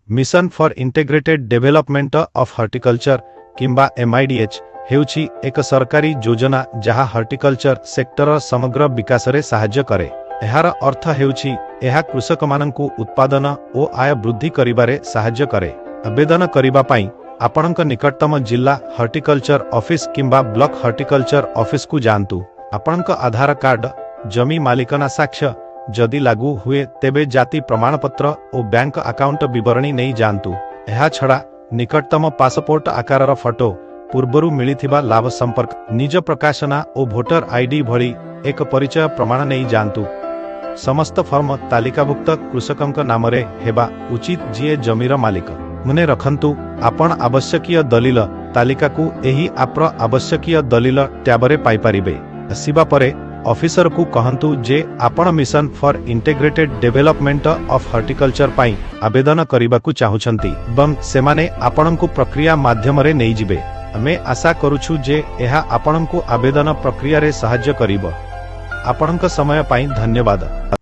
Mission for integrated development of horticulture किंबा MIDH हेउछि एक सरकारी योजना जहा हॉर्टिकल्चर सेक्टर समग्र विकास रे सहाय्य करे। एहार अर्थ हेउछि एहा कृषक माननकु उत्पादन ओ आय वृद्धि करिबारे सहाय्य करे। आवेदन करिबा पई आपणक निकटतम जिला हॉर्टिकल्चर ऑफिस किंबा ब्लॉक हॉर्टिकल्चर ऑफिस को जानतु। आपणक आधार कार्ड, जमी मालिकाना साक्ष्य जदि लागू हुए तेबे जाति प्रमाणपत्र और बैंक अकाउंट विवरणी नहीं जानतु। एहा छड़ा निकटतम पासपोर्ट आकारर फोटो, पूर्वरु मिलिथिबा लाभ संपर्क, निज प्रकाशना और भोटर आईडी भली एक परिचय प्रमाण नहीं जानतु। समस्त फॉर्म तालिकाभुक्त कृषकंक नामरे हेबा उचित जीए जमीर मालिक। मने रखंतु आपण आवश्यकीय दलिल तालिका को एही आप्र आवश्यकीय दलिल ट्याबरे पाई परिबे। आसीबा परे ऑफिसर को कहंतु जे आपण mission for integrated development of horticulture पाई आवेदन करिबाकू चाहुछंती बम सेमाने आपणंकु प्रक्रिया माध्यम रे नै जिबे। हमें आशा करूछु जे एहा आपणंकु आवेदन प्रक्रिया रे सहाय्य करिबो। आपणंक समय पाई धन्यवाद।